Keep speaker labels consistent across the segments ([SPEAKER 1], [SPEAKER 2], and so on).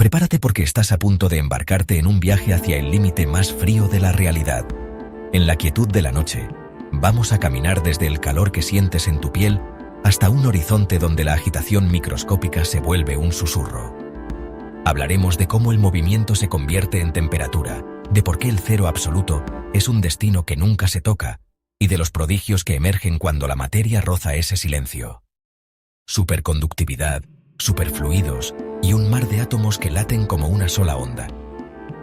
[SPEAKER 1] Prepárate porque estás a punto de embarcarte en un viaje hacia el límite más frío de la realidad. En la quietud de la noche, vamos a caminar desde el calor que sientes en tu piel hasta un horizonte donde la agitación microscópica se vuelve un susurro. Hablaremos de cómo el movimiento se convierte en temperatura, de por qué el cero absoluto es un destino que nunca se toca, y de los prodigios que emergen cuando la materia roza ese silencio. Superconductividad, superfluidos y un mar de átomos que laten como una sola onda.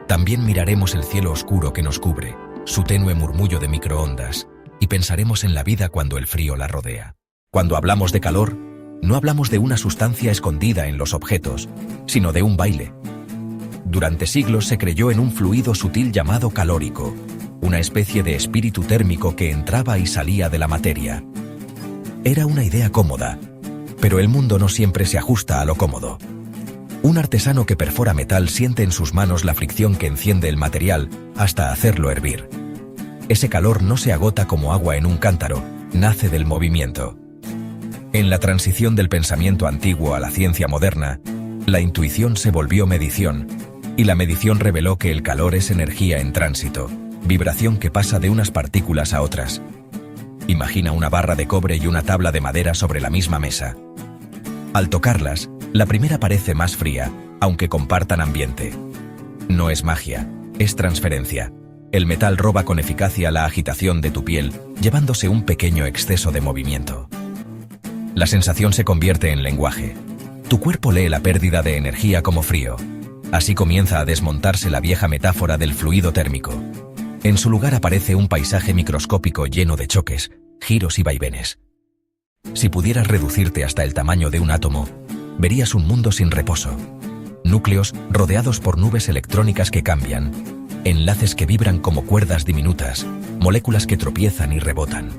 [SPEAKER 1] También miraremos el cielo oscuro que nos cubre, su tenue murmullo de microondas, y pensaremos en la vida cuando el frío la rodea. Cuando hablamos de calor, no hablamos de una sustancia escondida en los objetos, sino de un baile. Durante siglos se creyó en un fluido sutil llamado calórico, una especie de espíritu térmico que entraba y salía de la materia. Era una idea cómoda, pero el mundo no siempre se ajusta a lo cómodo. Un artesano que perfora metal siente en sus manos la fricción que enciende el material hasta hacerlo hervir. Ese calor no se agota como agua en un cántaro, nace del movimiento. En la transición del pensamiento antiguo a la ciencia moderna, la intuición se volvió medición, y la medición reveló que el calor es energía en tránsito, vibración que pasa de unas partículas a otras. Imagina una barra de cobre y una tabla de madera sobre la misma mesa. Al tocarlas, la primera parece más fría, aunque compartan ambiente. No es magia, es transferencia. El metal roba con eficacia la agitación de tu piel, llevándose un pequeño exceso de movimiento. La sensación se convierte en lenguaje. Tu cuerpo lee la pérdida de energía como frío. Así comienza a desmontarse la vieja metáfora del fluido térmico. En su lugar aparece un paisaje microscópico lleno de choques, giros y vaivenes. Si pudieras reducirte hasta el tamaño de un átomo, verías un mundo sin reposo. Núcleos rodeados por nubes electrónicas que cambian, enlaces que vibran como cuerdas diminutas, moléculas que tropiezan y rebotan.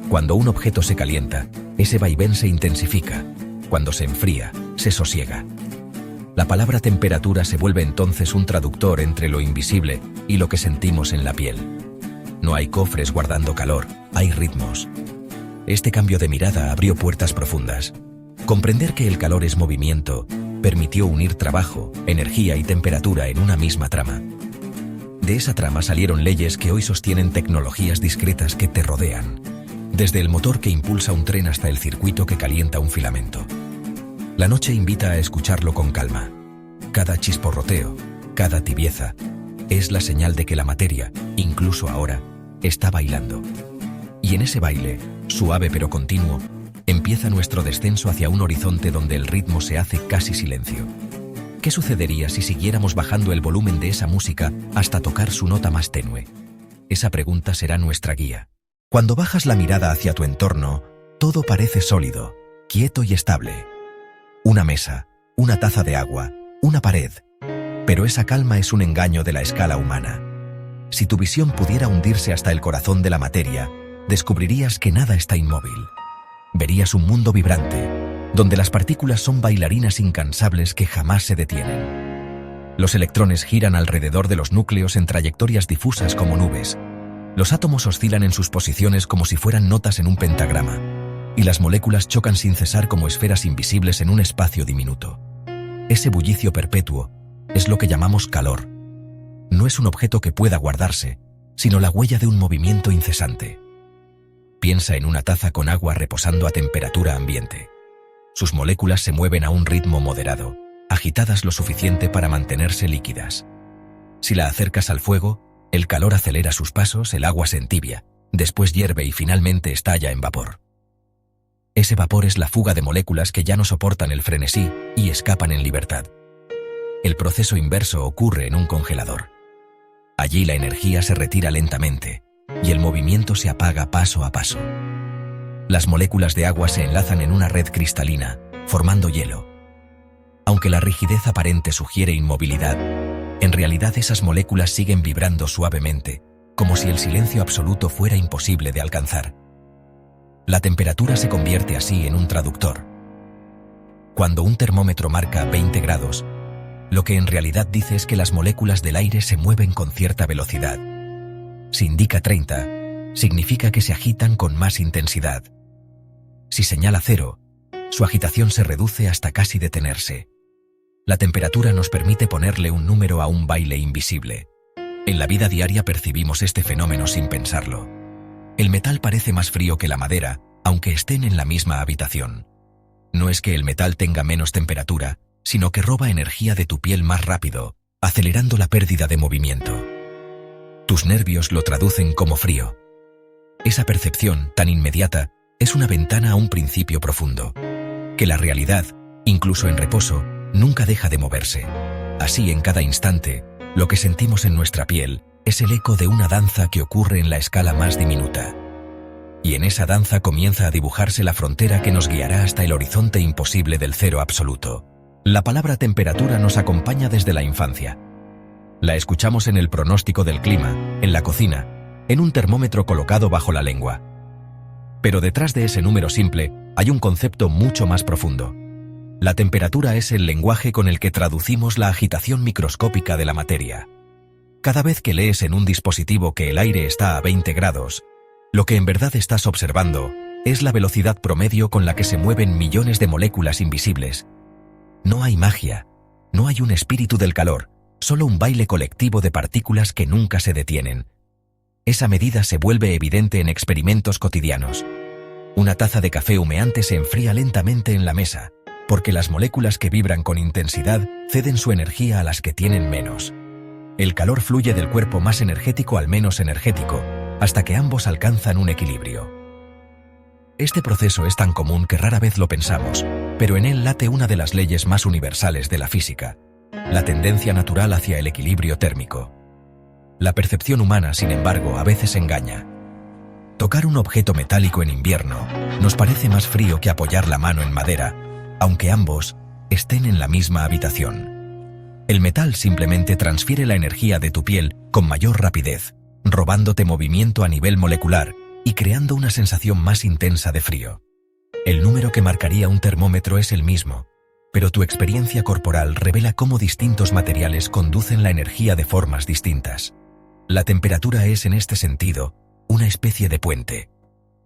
[SPEAKER 1] Cuando un objeto se calienta, ese vaivén se intensifica. Cuando se enfría, se sosiega. La palabra temperatura se vuelve entonces un traductor entre lo invisible y lo que sentimos en la piel. No hay cofres guardando calor, hay ritmos. Este cambio de mirada abrió puertas profundas. Comprender que el calor es movimiento permitió unir trabajo, energía y temperatura en una misma trama. De esa trama salieron leyes que hoy sostienen tecnologías discretas que te rodean, desde el motor que impulsa un tren hasta el circuito que calienta un filamento. La noche invita a escucharlo con calma. Cada chisporroteo, cada tibieza, es la señal de que la materia, incluso ahora, está bailando. Y en ese baile, suave pero continuo, empieza nuestro descenso hacia un horizonte donde el ritmo se hace casi silencio. ¿Qué sucedería si siguiéramos bajando el volumen de esa música hasta tocar su nota más tenue? Esa pregunta será nuestra guía. Cuando bajas la mirada hacia tu entorno, todo parece sólido, quieto y estable. Una mesa, una taza de agua, una pared. Pero esa calma es un engaño de la escala humana. Si tu visión pudiera hundirse hasta el corazón de la materia, descubrirías que nada está inmóvil. Verías un mundo vibrante, donde las partículas son bailarinas incansables que jamás se detienen. Los electrones giran alrededor de los núcleos en trayectorias difusas como nubes. Los átomos oscilan en sus posiciones como si fueran notas en un pentagrama, y las moléculas chocan sin cesar como esferas invisibles en un espacio diminuto. Ese bullicio perpetuo es lo que llamamos calor. No es un objeto que pueda guardarse, sino la huella de un movimiento incesante. Piensa en una taza con agua reposando a temperatura ambiente. Sus moléculas se mueven a un ritmo moderado, agitadas lo suficiente para mantenerse líquidas. Si la acercas al fuego, el calor acelera sus pasos, el agua se entibia, después hierve y finalmente estalla en vapor. Ese vapor es la fuga de moléculas que ya no soportan el frenesí y escapan en libertad. El proceso inverso ocurre en un congelador. Allí la energía se retira lentamente y el movimiento se apaga paso a paso. Las moléculas de agua se enlazan en una red cristalina, formando hielo. Aunque la rigidez aparente sugiere inmovilidad, en realidad esas moléculas siguen vibrando suavemente, como si el silencio absoluto fuera imposible de alcanzar. La temperatura se convierte así en un traductor. Cuando un termómetro marca 20 grados, lo que en realidad dice es que las moléculas del aire se mueven con cierta velocidad. Si indica 30, significa que se agitan con más intensidad. Si señala 0, su agitación se reduce hasta casi detenerse. La temperatura nos permite ponerle un número a un baile invisible. En la vida diaria percibimos este fenómeno sin pensarlo. El metal parece más frío que la madera, aunque estén en la misma habitación. No es que el metal tenga menos temperatura, sino que roba energía de tu piel más rápido, acelerando la pérdida de movimiento. Tus nervios lo traducen como frío. Esa percepción tan inmediata es una ventana a un principio profundo, que la realidad, incluso en reposo, nunca deja de moverse. Así, en cada instante, lo que sentimos en nuestra piel es el eco de una danza que ocurre en la escala más diminuta. Y en esa danza comienza a dibujarse la frontera que nos guiará hasta el horizonte imposible del cero absoluto. La palabra temperatura nos acompaña desde la infancia. La escuchamos en el pronóstico del clima, en la cocina, en un termómetro colocado bajo la lengua. Pero detrás de ese número simple hay un concepto mucho más profundo. La temperatura es el lenguaje con el que traducimos la agitación microscópica de la materia. Cada vez que lees en un dispositivo que el aire está a 20 grados, lo que en verdad estás observando es la velocidad promedio con la que se mueven millones de moléculas invisibles. No hay magia, no hay un espíritu del calor, solo un baile colectivo de partículas que nunca se detienen. Esa medida se vuelve evidente en experimentos cotidianos. Una taza de café humeante se enfría lentamente en la mesa, porque las moléculas que vibran con intensidad ceden su energía a las que tienen menos. El calor fluye del cuerpo más energético al menos energético, hasta que ambos alcanzan un equilibrio. Este proceso es tan común que rara vez lo pensamos, pero en él late una de las leyes más universales de la física, la tendencia natural hacia el equilibrio térmico. La percepción humana, sin embargo, a veces engaña. Tocar un objeto metálico en invierno nos parece más frío que apoyar la mano en madera, aunque ambos estén en la misma habitación. El metal simplemente transfiere la energía de tu piel con mayor rapidez, robándote movimiento a nivel molecular y creando una sensación más intensa de frío. El número que marcaría un termómetro es el mismo, pero tu experiencia corporal revela cómo distintos materiales conducen la energía de formas distintas. La temperatura es, en este sentido, una especie de puente.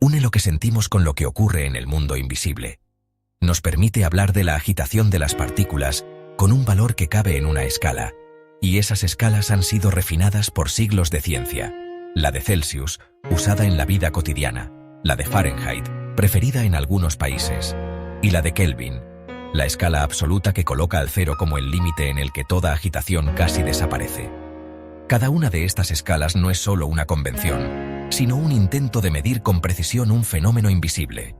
[SPEAKER 1] Une lo que sentimos con lo que ocurre en el mundo invisible. Nos permite hablar de la agitación de las partículas con un valor que cabe en una escala, y esas escalas han sido refinadas por siglos de ciencia. La de Celsius, usada en la vida cotidiana, la de Fahrenheit, preferida en algunos países, y la de Kelvin, la escala absoluta que coloca al cero como el límite en el que toda agitación casi desaparece. Cada una de estas escalas no es solo una convención, sino un intento de medir con precisión un fenómeno invisible.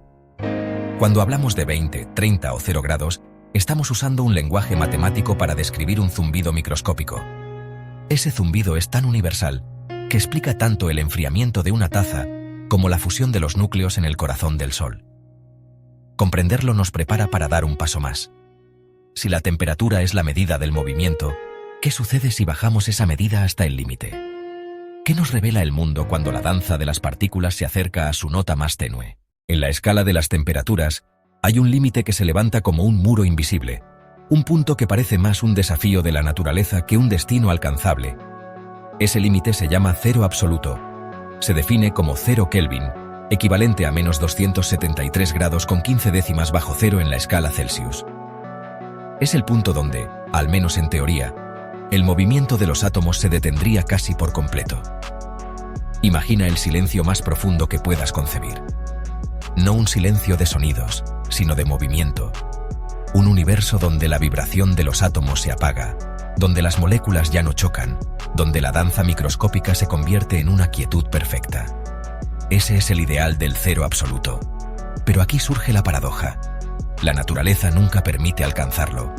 [SPEAKER 1] Cuando hablamos de 20, 30 o 0 grados, estamos usando un lenguaje matemático para describir un zumbido microscópico. Ese zumbido es tan universal que explica tanto el enfriamiento de una taza como la fusión de los núcleos en el corazón del Sol. Comprenderlo nos prepara para dar un paso más. Si la temperatura es la medida del movimiento, ¿qué sucede si bajamos esa medida hasta el límite? ¿Qué nos revela el mundo cuando la danza de las partículas se acerca a su nota más tenue? En la escala de las temperaturas, hay un límite que se levanta como un muro invisible, un punto que parece más un desafío de la naturaleza que un destino alcanzable. Ese límite se llama cero absoluto. Se define como 0 Kelvin, equivalente a menos 273 grados con 15 décimas bajo cero en la escala Celsius. Es el punto donde, al menos en teoría, el movimiento de los átomos se detendría casi por completo. Imagina el silencio más profundo que puedas concebir. No un silencio de sonidos, sino de movimiento. Un universo donde la vibración de los átomos se apaga, donde las moléculas ya no chocan, donde la danza microscópica se convierte en una quietud perfecta. Ese es el ideal del cero absoluto. Pero aquí surge la paradoja. La naturaleza nunca permite alcanzarlo.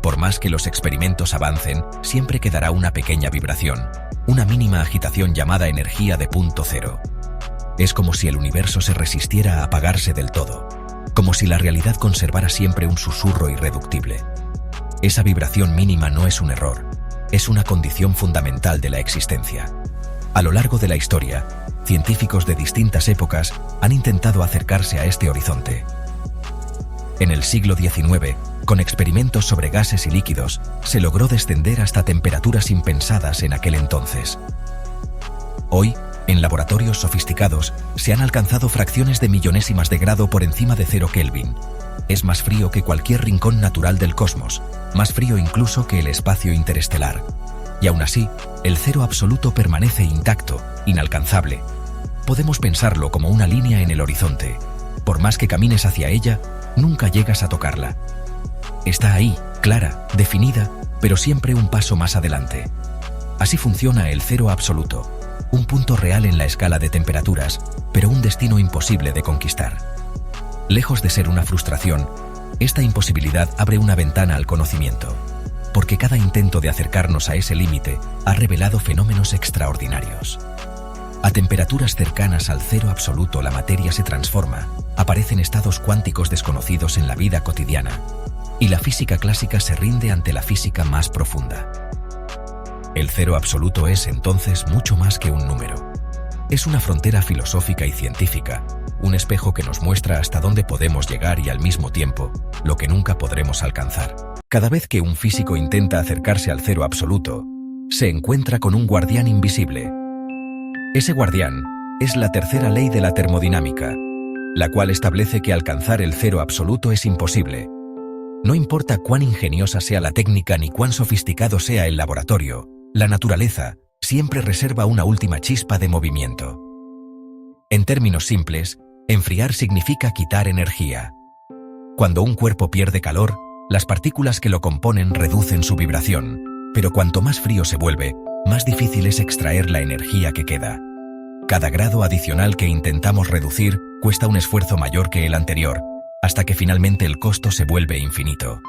[SPEAKER 1] Por más que los experimentos avancen, siempre quedará una pequeña vibración, una mínima agitación llamada energía de punto cero. Es como si el universo se resistiera a apagarse del todo, como si la realidad conservara siempre un susurro irreductible. Esa vibración mínima no es un error, es una condición fundamental de la existencia. A lo largo de la historia, científicos de distintas épocas han intentado acercarse a este horizonte. En el siglo XIX, con experimentos sobre gases y líquidos, se logró descender hasta temperaturas impensadas en aquel entonces. Hoy, en laboratorios sofisticados, se han alcanzado fracciones de millonésimas de grado por encima de 0 Kelvin. Es más frío que cualquier rincón natural del cosmos, más frío incluso que el espacio interestelar. Y aún así, el cero absoluto permanece intacto, inalcanzable. Podemos pensarlo como una línea en el horizonte. Por más que camines hacia ella, nunca llegas a tocarla. Está ahí, clara, definida, pero siempre un paso más adelante. Así funciona el cero absoluto, un punto real en la escala de temperaturas, pero un destino imposible de conquistar. Lejos de ser una frustración, esta imposibilidad abre una ventana al conocimiento, porque cada intento de acercarnos a ese límite ha revelado fenómenos extraordinarios. A temperaturas cercanas al cero absoluto, la materia se transforma, aparecen estados cuánticos desconocidos en la vida cotidiana, y la física clásica se rinde ante la física más profunda. El cero absoluto es entonces mucho más que un número. Es una frontera filosófica y científica, un espejo que nos muestra hasta dónde podemos llegar y al mismo tiempo, lo que nunca podremos alcanzar. Cada vez que un físico intenta acercarse al cero absoluto, se encuentra con un guardián invisible. Ese guardián es la tercera ley de la termodinámica, la cual establece que alcanzar el cero absoluto es imposible. No importa cuán ingeniosa sea la técnica ni cuán sofisticado sea el laboratorio, la naturaleza siempre reserva una última chispa de movimiento. En términos simples, enfriar significa quitar energía. Cuando un cuerpo pierde calor, las partículas que lo componen reducen su vibración, pero cuanto más frío se vuelve, más difícil es extraer la energía que queda. Cada grado adicional que intentamos reducir cuesta un esfuerzo mayor que el anterior, hasta que finalmente el costo se vuelve infinito.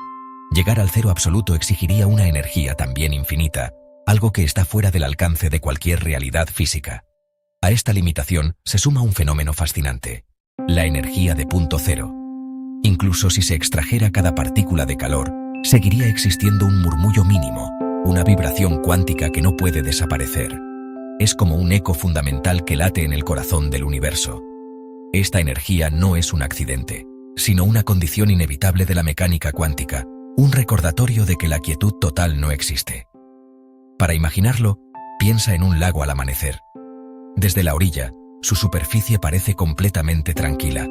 [SPEAKER 1] Llegar al cero absoluto exigiría una energía también infinita, algo que está fuera del alcance de cualquier realidad física. A esta limitación se suma un fenómeno fascinante: la energía de punto cero. Incluso si se extrajera cada partícula de calor, seguiría existiendo un murmullo mínimo, una vibración cuántica que no puede desaparecer. Es como un eco fundamental que late en el corazón del universo. Esta energía no es un accidente, sino una condición inevitable de la mecánica cuántica, un recordatorio de que la quietud total no existe. Para imaginarlo, piensa en un lago al amanecer. Desde la orilla, su superficie parece completamente tranquila.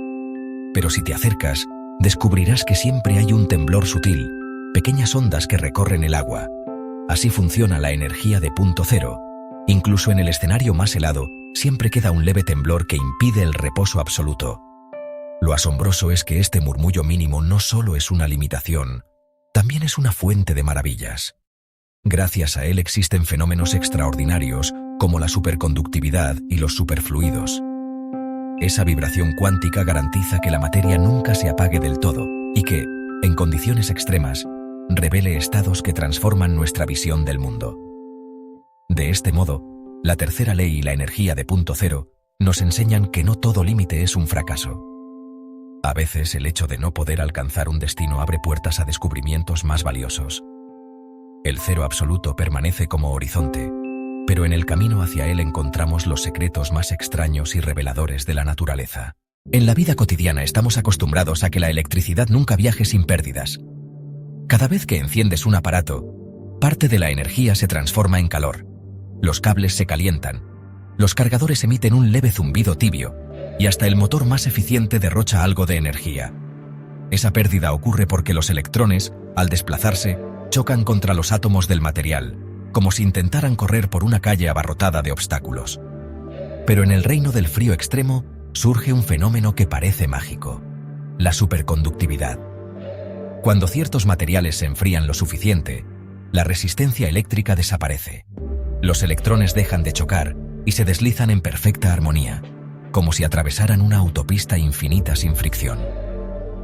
[SPEAKER 1] Pero si te acercas, descubrirás que siempre hay un temblor sutil, pequeñas ondas que recorren el agua. Así funciona la energía de punto cero. Incluso en el escenario más helado, siempre queda un leve temblor que impide el reposo absoluto. Lo asombroso es que este murmullo mínimo no solo es una limitación, también es una fuente de maravillas. Gracias a él existen fenómenos extraordinarios como la superconductividad y los superfluidos. Esa vibración cuántica garantiza que la materia nunca se apague del todo y que, en condiciones extremas, revele estados que transforman nuestra visión del mundo. De este modo, la tercera ley y la energía de punto cero nos enseñan que no todo límite es un fracaso. A veces el hecho de no poder alcanzar un destino abre puertas a descubrimientos más valiosos. El cero absoluto permanece como horizonte, pero en el camino hacia él encontramos los secretos más extraños y reveladores de la naturaleza. En la vida cotidiana estamos acostumbrados a que la electricidad nunca viaje sin pérdidas. Cada vez que enciendes un aparato, parte de la energía se transforma en calor. Los cables se calientan, los cargadores emiten un leve zumbido tibio, y hasta el motor más eficiente derrocha algo de energía. Esa pérdida ocurre porque los electrones, al desplazarse, chocan contra los átomos del material, como si intentaran correr por una calle abarrotada de obstáculos. Pero en el reino del frío extremo surge un fenómeno que parece mágico: la superconductividad. Cuando ciertos materiales se enfrían lo suficiente, la resistencia eléctrica desaparece. Los electrones dejan de chocar y se deslizan en perfecta armonía, como si atravesaran una autopista infinita sin fricción.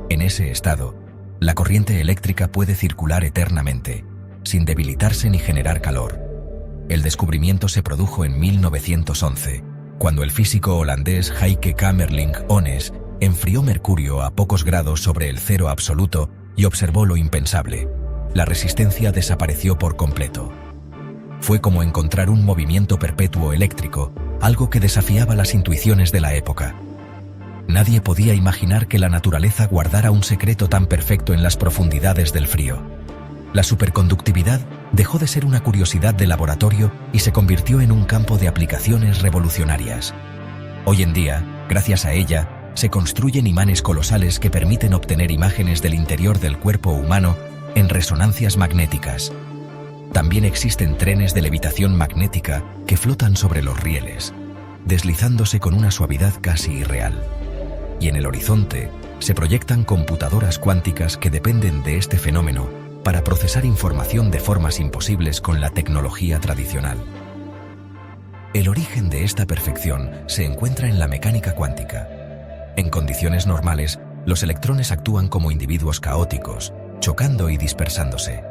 [SPEAKER 1] En ese estado, la corriente eléctrica puede circular eternamente, sin debilitarse ni generar calor. El descubrimiento se produjo en 1911, cuando el físico holandés Heike Kamerlingh Onnes enfrió mercurio a pocos grados sobre el cero absoluto y observó lo impensable: la resistencia desapareció por completo. Fue como encontrar un movimiento perpetuo eléctrico, algo que desafiaba las intuiciones de la época. Nadie podía imaginar que la naturaleza guardara un secreto tan perfecto en las profundidades del frío. La superconductividad dejó de ser una curiosidad de laboratorio y se convirtió en un campo de aplicaciones revolucionarias. Hoy en día, gracias a ella, se construyen imanes colosales que permiten obtener imágenes del interior del cuerpo humano en resonancias magnéticas. También existen trenes de levitación magnética que flotan sobre los rieles, deslizándose con una suavidad casi irreal. Y en el horizonte se proyectan computadoras cuánticas que dependen de este fenómeno para procesar información de formas imposibles con la tecnología tradicional. El origen de esta perfección se encuentra en la mecánica cuántica. En condiciones normales, los electrones actúan como individuos caóticos, chocando y dispersándose.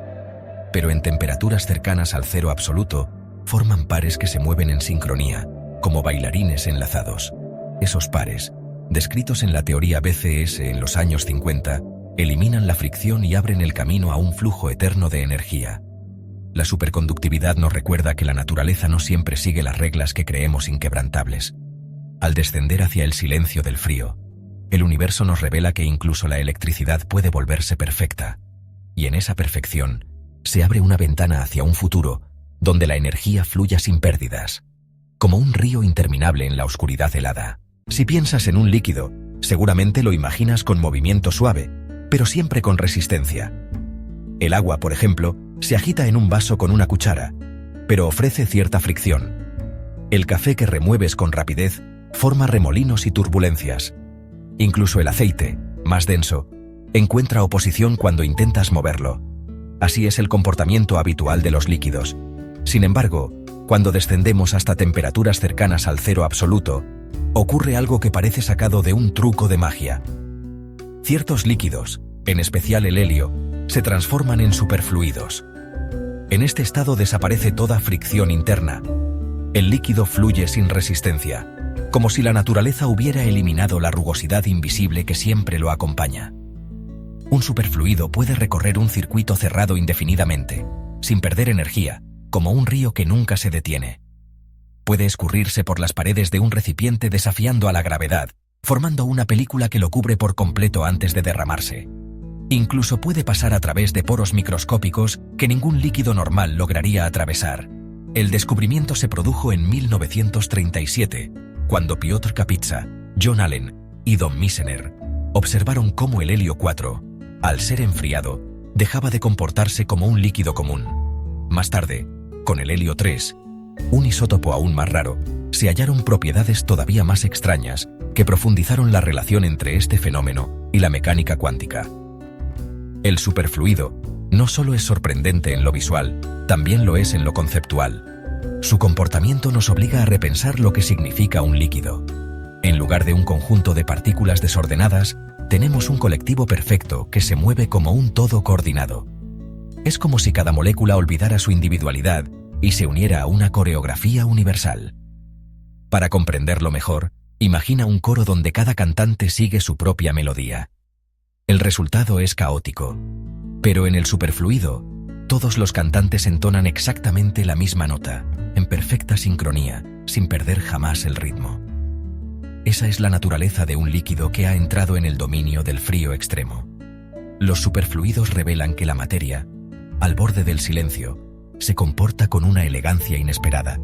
[SPEAKER 1] Pero en temperaturas cercanas al cero absoluto, forman pares que se mueven en sincronía, como bailarines enlazados. Esos pares, descritos en la teoría BCS en los años 50, eliminan la fricción y abren el camino a un flujo eterno de energía. La superconductividad nos recuerda que la naturaleza no siempre sigue las reglas que creemos inquebrantables. Al descender hacia el silencio del frío, el universo nos revela que incluso la electricidad puede volverse perfecta. Y en esa perfección, se abre una ventana hacia un futuro donde la energía fluya sin pérdidas, como un río interminable en la oscuridad helada. Si piensas en un líquido, seguramente lo imaginas con movimiento suave, pero siempre con resistencia. El agua, por ejemplo, se agita en un vaso con una cuchara, pero ofrece cierta fricción. El café que remueves con rapidez forma remolinos y turbulencias. Incluso el aceite, más denso, encuentra oposición cuando intentas moverlo. Así es el comportamiento habitual de los líquidos. Sin embargo, cuando descendemos hasta temperaturas cercanas al cero absoluto, ocurre algo que parece sacado de un truco de magia. Ciertos líquidos, en especial el helio, se transforman en superfluidos. En este estado desaparece toda fricción interna. El líquido fluye sin resistencia, como si la naturaleza hubiera eliminado la rugosidad invisible que siempre lo acompaña. Un superfluido puede recorrer un circuito cerrado indefinidamente, sin perder energía, como un río que nunca se detiene. Puede escurrirse por las paredes de un recipiente desafiando a la gravedad, formando una película que lo cubre por completo antes de derramarse. Incluso puede pasar a través de poros microscópicos que ningún líquido normal lograría atravesar. El descubrimiento se produjo en 1937, cuando Piotr Kapitsa, John Allen y Don Missener observaron cómo el helio 4, al ser enfriado, dejaba de comportarse como un líquido común. Más tarde, con el helio 3, un isótopo aún más raro, se hallaron propiedades todavía más extrañas que profundizaron la relación entre este fenómeno y la mecánica cuántica. El superfluido no solo es sorprendente en lo visual, también lo es en lo conceptual. Su comportamiento nos obliga a repensar lo que significa un líquido. En lugar de un conjunto de partículas desordenadas, tenemos un colectivo perfecto que se mueve como un todo coordinado. Es como si cada molécula olvidara su individualidad y se uniera a una coreografía universal. Para comprenderlo mejor, imagina un coro donde cada cantante sigue su propia melodía. El resultado es caótico, pero en el superfluido, todos los cantantes entonan exactamente la misma nota, en perfecta sincronía, sin perder jamás el ritmo. Esa es la naturaleza de un líquido que ha entrado en el dominio del frío extremo. Los superfluidos revelan que la materia, al borde del silencio, se comporta con una elegancia inesperada.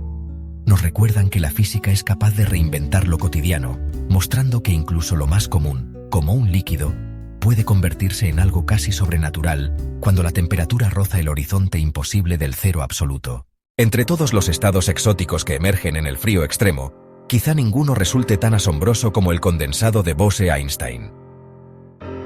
[SPEAKER 1] Nos recuerdan que la física es capaz de reinventar lo cotidiano, mostrando que incluso lo más común, como un líquido, puede convertirse en algo casi sobrenatural cuando la temperatura roza el horizonte imposible del cero absoluto. Entre todos los estados exóticos que emergen en el frío extremo, quizá ninguno resulte tan asombroso como el condensado de Bose-Einstein.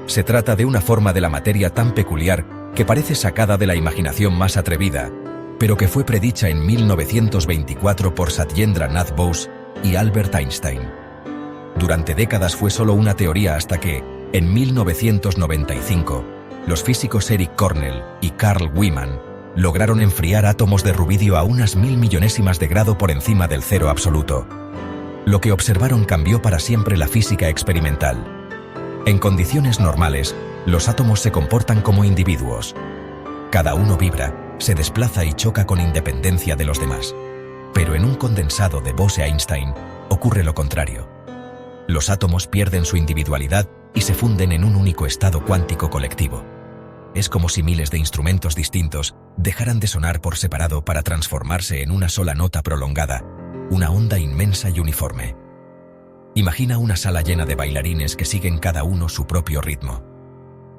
[SPEAKER 1] Se trata de una forma de la materia tan peculiar que parece sacada de la imaginación más atrevida, pero que fue predicha en 1924 por Satyendra Nath Bose y Albert Einstein. Durante décadas fue solo una teoría hasta que, en 1995, los físicos Eric Cornell y Carl Wieman lograron enfriar átomos de rubidio a unas 1000 millonésimas de grado por encima del cero absoluto. Lo que observaron cambió para siempre la física experimental. En condiciones normales, los átomos se comportan como individuos. Cada uno vibra, se desplaza y choca con independencia de los demás. Pero en un condensado de Bose-Einstein ocurre lo contrario. Los átomos pierden su individualidad y se funden en un único estado cuántico colectivo. Es como si miles de instrumentos distintos dejaran de sonar por separado para transformarse en una sola nota prolongada, una onda inmensa y uniforme. Imagina una sala llena de bailarines que siguen cada uno su propio ritmo.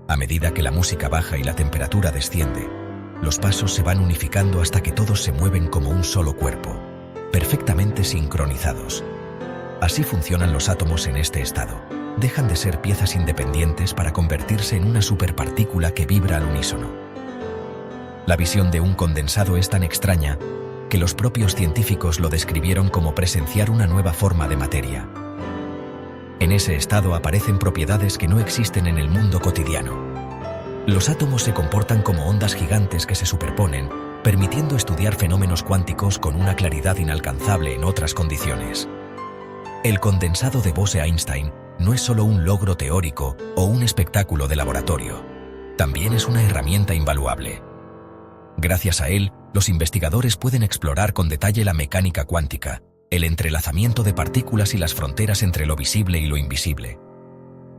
[SPEAKER 1] A medida que la música baja y la temperatura desciende, los pasos se van unificando hasta que todos se mueven como un solo cuerpo, perfectamente sincronizados. Así funcionan los átomos en este estado. Dejan de ser piezas independientes para convertirse en una superpartícula que vibra al unísono. La visión de un condensado es tan extraña que los propios científicos lo describieron como presenciar una nueva forma de materia. En ese estado aparecen propiedades que no existen en el mundo cotidiano. Los átomos se comportan como ondas gigantes que se superponen, permitiendo estudiar fenómenos cuánticos con una claridad inalcanzable en otras condiciones. El condensado de Bose-Einstein no es solo un logro teórico o un espectáculo de laboratorio. También es una herramienta invaluable. Gracias a él, los investigadores pueden explorar con detalle la mecánica cuántica, el entrelazamiento de partículas y las fronteras entre lo visible y lo invisible.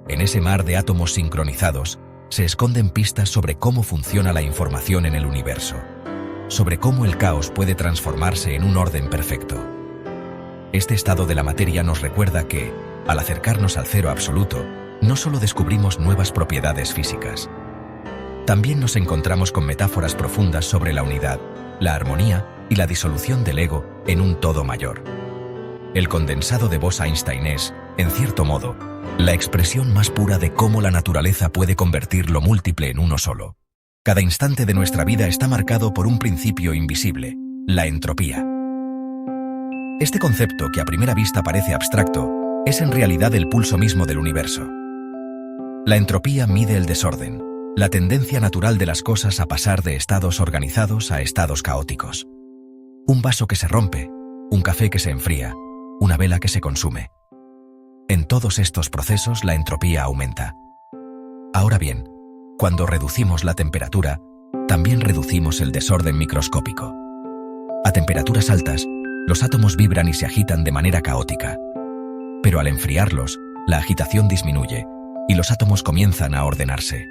[SPEAKER 1] En ese mar de átomos sincronizados, se esconden pistas sobre cómo funciona la información en el universo, sobre cómo el caos puede transformarse en un orden perfecto. Este estado de la materia nos recuerda que, al acercarnos al cero absoluto, no solo descubrimos nuevas propiedades físicas. También nos encontramos con metáforas profundas sobre la unidad, la armonía y la disolución del ego en un todo mayor. El condensado de Bose-Einstein es, en cierto modo, la expresión más pura de cómo la naturaleza puede convertir lo múltiple en uno solo. Cada instante de nuestra vida está marcado por un principio invisible, la entropía. Este concepto, que a primera vista parece abstracto, es en realidad el pulso mismo del universo. La entropía mide el desorden, la tendencia natural de las cosas a pasar de estados organizados a estados caóticos. Un vaso que se rompe, un café que se enfría, una vela que se consume. En todos estos procesos la entropía aumenta. Ahora bien, cuando reducimos la temperatura, también reducimos el desorden microscópico. A temperaturas altas, los átomos vibran y se agitan de manera caótica. Pero al enfriarlos, la agitación disminuye y los átomos comienzan a ordenarse.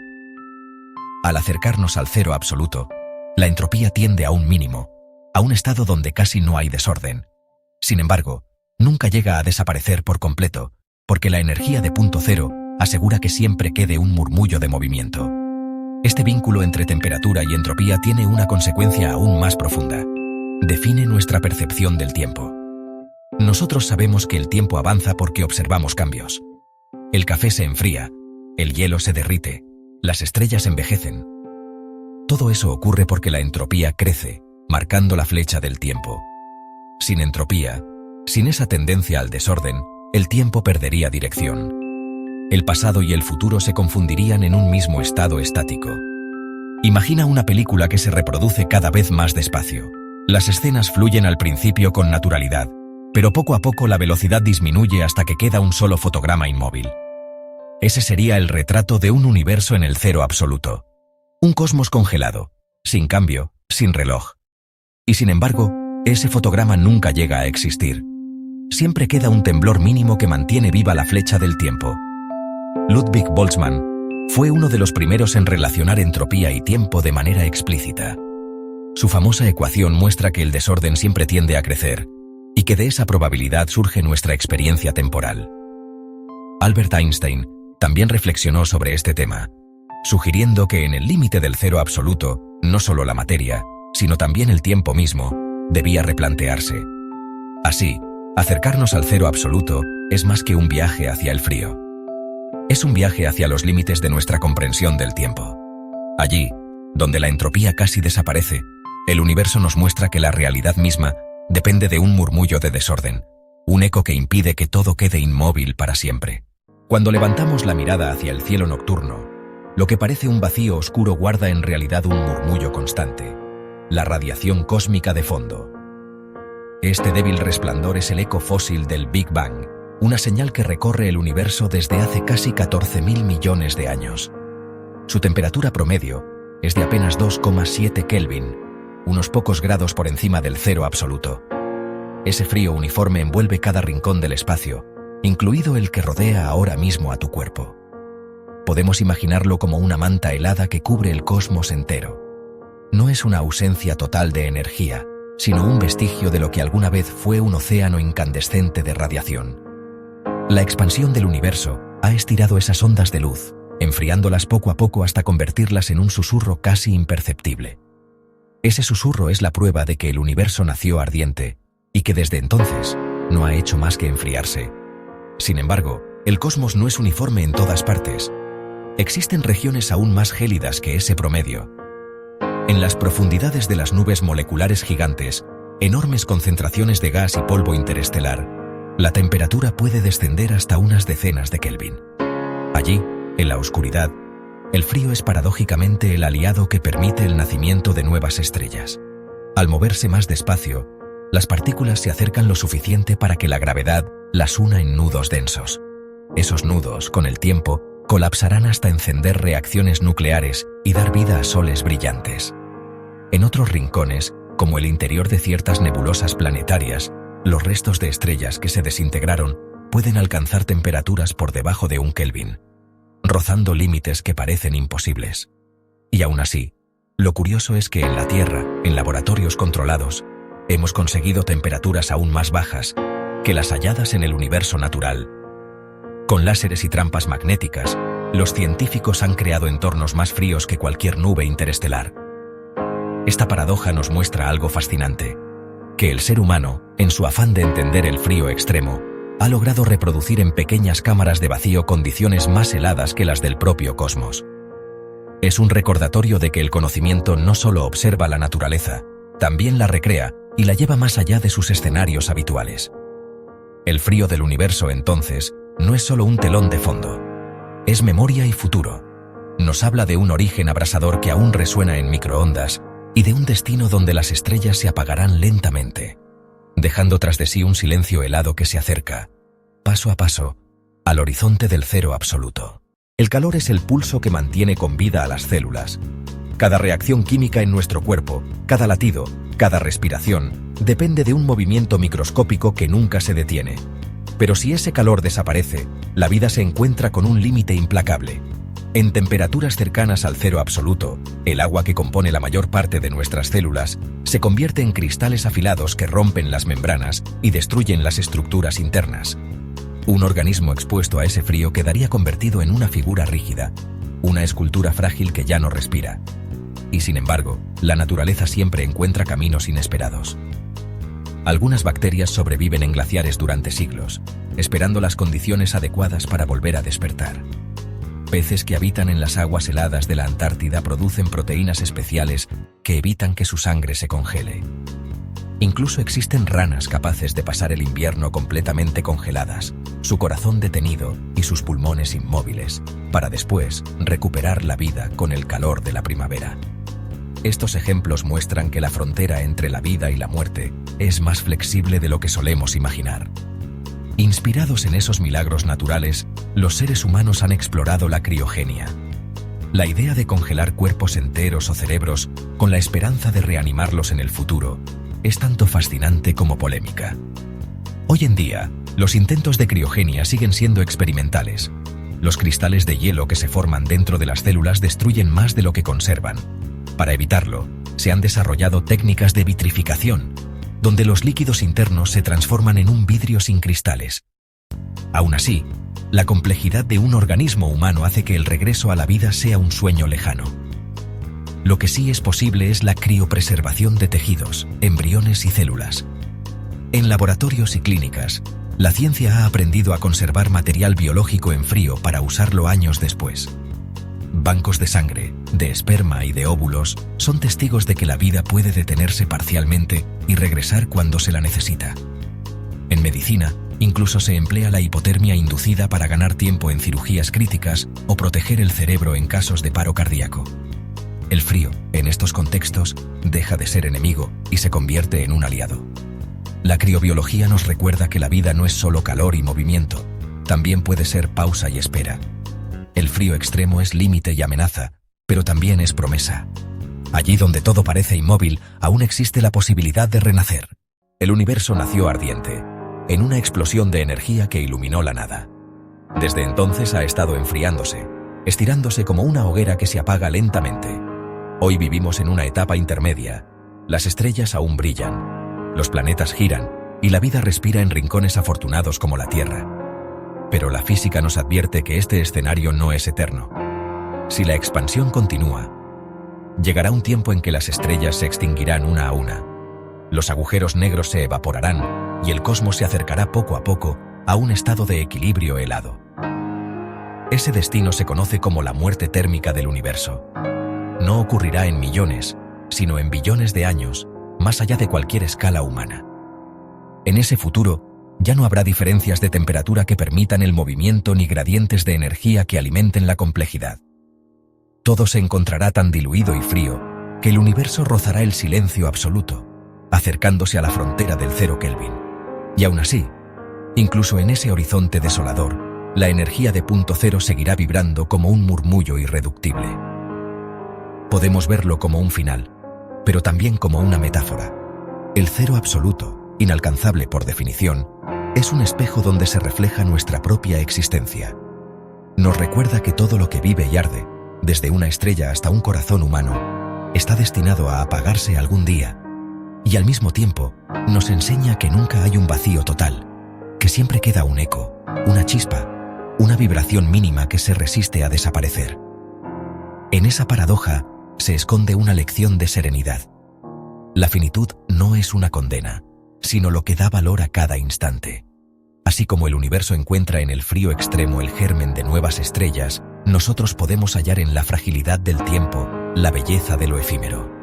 [SPEAKER 1] Al acercarnos al cero absoluto, la entropía tiende a un mínimo, a un estado donde casi no hay desorden. Sin embargo, nunca llega a desaparecer por completo, porque la energía de punto cero asegura que siempre quede un murmullo de movimiento. Este vínculo entre temperatura y entropía tiene una consecuencia aún más profunda. Define nuestra percepción del tiempo. Nosotros sabemos que el tiempo avanza porque observamos cambios. El café se enfría, el hielo se derrite, las estrellas envejecen. Todo eso ocurre porque la entropía crece, marcando la flecha del tiempo. Sin entropía, sin esa tendencia al desorden, el tiempo perdería dirección. El pasado y el futuro se confundirían en un mismo estado estático. Imagina una película que se reproduce cada vez más despacio. Las escenas fluyen al principio con naturalidad, pero poco a poco la velocidad disminuye hasta que queda un solo fotograma inmóvil. Ese sería el retrato de un universo en el cero absoluto. Un cosmos congelado, sin cambio, sin reloj. Y sin embargo, ese fotograma nunca llega a existir. Siempre queda un temblor mínimo que mantiene viva la flecha del tiempo. Ludwig Boltzmann fue uno de los primeros en relacionar entropía y tiempo de manera explícita. Su famosa ecuación muestra que el desorden siempre tiende a crecer, y que de esa probabilidad surge nuestra experiencia temporal. Albert Einstein también reflexionó sobre este tema, sugiriendo que en el límite del cero absoluto, no solo la materia, sino también el tiempo mismo, debía replantearse. Así, acercarnos al cero absoluto es más que un viaje hacia el frío. Es un viaje hacia los límites de nuestra comprensión del tiempo. Allí, donde la entropía casi desaparece, el universo nos muestra que la realidad misma depende de un murmullo de desorden, un eco que impide que todo quede inmóvil para siempre. Cuando levantamos la mirada hacia el cielo nocturno, lo que parece un vacío oscuro guarda en realidad un murmullo constante, la radiación cósmica de fondo. Este débil resplandor es el eco fósil del Big Bang, una señal que recorre el universo desde hace casi 14.000 millones de años. Su temperatura promedio es de apenas 2,7 Kelvin, unos pocos grados por encima del cero absoluto. Ese frío uniforme envuelve cada rincón del espacio, incluido el que rodea ahora mismo a tu cuerpo. Podemos imaginarlo como una manta helada que cubre el cosmos entero. No es una ausencia total de energía, sino un vestigio de lo que alguna vez fue un océano incandescente de radiación. La expansión del universo ha estirado esas ondas de luz, enfriándolas poco a poco hasta convertirlas en un susurro casi imperceptible. Ese susurro es la prueba de que el universo nació ardiente y que desde entonces no ha hecho más que enfriarse. Sin embargo, el cosmos no es uniforme en todas partes. Existen regiones aún más gélidas que ese promedio. En las profundidades de las nubes moleculares gigantes, enormes concentraciones de gas y polvo interestelar, la temperatura puede descender hasta unas decenas de Kelvin. Allí, en la oscuridad, el frío es paradójicamente el aliado que permite el nacimiento de nuevas estrellas. Al moverse más despacio, las partículas se acercan lo suficiente para que la gravedad las una en nudos densos. Esos nudos, con el tiempo, colapsarán hasta encender reacciones nucleares y dar vida a soles brillantes. En otros rincones, como el interior de ciertas nebulosas planetarias, los restos de estrellas que se desintegraron pueden alcanzar temperaturas por debajo de 1 Kelvin, rozando límites que parecen imposibles. Y aún así, lo curioso es que en la Tierra, en laboratorios controlados, hemos conseguido temperaturas aún más bajas que las halladas en el universo natural. Con láseres y trampas magnéticas, los científicos han creado entornos más fríos que cualquier nube interestelar. Esta paradoja nos muestra algo fascinante, que el ser humano, en su afán de entender el frío extremo, ha logrado reproducir en pequeñas cámaras de vacío condiciones más heladas que las del propio cosmos. Es un recordatorio de que el conocimiento no solo observa la naturaleza, también la recrea y la lleva más allá de sus escenarios habituales. El frío del universo, entonces, no es solo un telón de fondo. Es memoria y futuro. Nos habla de un origen abrasador que aún resuena en microondas y de un destino donde las estrellas se apagarán lentamente, dejando tras de sí un silencio helado que se acerca, paso a paso, al horizonte del cero absoluto. El calor es el pulso que mantiene con vida a las células. Cada reacción química en nuestro cuerpo, cada latido, cada respiración, depende de un movimiento microscópico que nunca se detiene. Pero si ese calor desaparece, la vida se encuentra con un límite implacable. En temperaturas cercanas al cero absoluto, el agua que compone la mayor parte de nuestras células se convierte en cristales afilados que rompen las membranas y destruyen las estructuras internas. Un organismo expuesto a ese frío quedaría convertido en una figura rígida, una escultura frágil que ya no respira. Y sin embargo, la naturaleza siempre encuentra caminos inesperados. Algunas bacterias sobreviven en glaciares durante siglos, esperando las condiciones adecuadas para volver a despertar. Peces que habitan en las aguas heladas de la Antártida producen proteínas especiales que evitan que su sangre se congele. Incluso existen ranas capaces de pasar el invierno completamente congeladas, su corazón detenido y sus pulmones inmóviles, para después recuperar la vida con el calor de la primavera. Estos ejemplos muestran que la frontera entre la vida y la muerte es más flexible de lo que solemos imaginar. Inspirados en esos milagros naturales, los seres humanos han explorado la criogenia. La idea de congelar cuerpos enteros o cerebros con la esperanza de reanimarlos en el futuro es tanto fascinante como polémica. Hoy en día, los intentos de criogenia siguen siendo experimentales. Los cristales de hielo que se forman dentro de las células destruyen más de lo que conservan. Para evitarlo, se han desarrollado técnicas de vitrificación, donde los líquidos internos se transforman en un vidrio sin cristales. Aún así, la complejidad de un organismo humano hace que el regreso a la vida sea un sueño lejano. Lo que sí es posible es la criopreservación de tejidos, embriones y células. En laboratorios y clínicas, la ciencia ha aprendido a conservar material biológico en frío para usarlo años después. Bancos de sangre, de esperma y de óvulos son testigos de que la vida puede detenerse parcialmente y regresar cuando se la necesita. En medicina, incluso se emplea la hipotermia inducida para ganar tiempo en cirugías críticas o proteger el cerebro en casos de paro cardíaco. El frío, en estos contextos, deja de ser enemigo y se convierte en un aliado. La criobiología nos recuerda que la vida no es solo calor y movimiento, también puede ser pausa y espera. El frío extremo es límite y amenaza, pero también es promesa. Allí donde todo parece inmóvil, aún existe la posibilidad de renacer. El universo nació ardiente, en una explosión de energía que iluminó la nada. Desde entonces ha estado enfriándose, estirándose como una hoguera que se apaga lentamente. Hoy vivimos en una etapa intermedia. Las estrellas aún brillan, los planetas giran y la vida respira en rincones afortunados como la Tierra. Pero la física nos advierte que este escenario no es eterno. Si la expansión continúa, llegará un tiempo en que las estrellas se extinguirán una a una, los agujeros negros se evaporarán y el cosmos se acercará poco a poco a un estado de equilibrio helado. Ese destino se conoce como la muerte térmica del universo. No ocurrirá en millones, sino en billones de años, más allá de cualquier escala humana. En ese futuro, ya no habrá diferencias de temperatura que permitan el movimiento ni gradientes de energía que alimenten la complejidad. Todo se encontrará tan diluido y frío que el universo rozará el silencio absoluto, acercándose a la frontera del 0 Kelvin. Y aún así, incluso en ese horizonte desolador, la energía de punto cero seguirá vibrando como un murmullo irreductible. Podemos verlo como un final, pero también como una metáfora. El cero absoluto, inalcanzable por definición, es un espejo donde se refleja nuestra propia existencia. Nos recuerda que todo lo que vive y arde, desde una estrella hasta un corazón humano, está destinado a apagarse algún día, y al mismo tiempo nos enseña que nunca hay un vacío total, que siempre queda un eco, una chispa, una vibración mínima que se resiste a desaparecer. En esa paradoja se esconde una lección de serenidad. La finitud no es una condena, sino lo que da valor a cada instante. Así como el universo encuentra en el frío extremo el germen de nuevas estrellas, nosotros podemos hallar en la fragilidad del tiempo la belleza de lo efímero.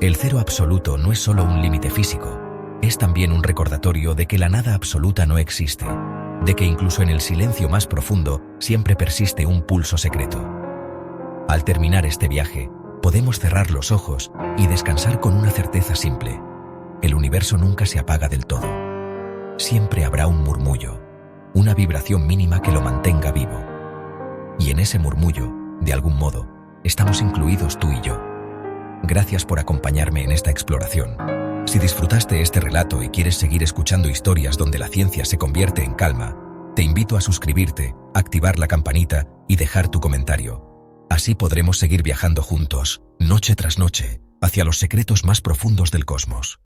[SPEAKER 1] El cero absoluto no es solo un límite físico, es también un recordatorio de que la nada absoluta no existe, de que incluso en el silencio más profundo siempre persiste un pulso secreto. Al terminar este viaje, podemos cerrar los ojos y descansar con una certeza simple: el universo nunca se apaga del todo. Siempre habrá un murmullo, una vibración mínima que lo mantenga vivo. Y en ese murmullo, de algún modo, estamos incluidos tú y yo. Gracias por acompañarme en esta exploración. Si disfrutaste este relato y quieres seguir escuchando historias donde la ciencia se convierte en calma, te invito a suscribirte, activar la campanita y dejar tu comentario. Así podremos seguir viajando juntos, noche tras noche, hacia los secretos más profundos del cosmos.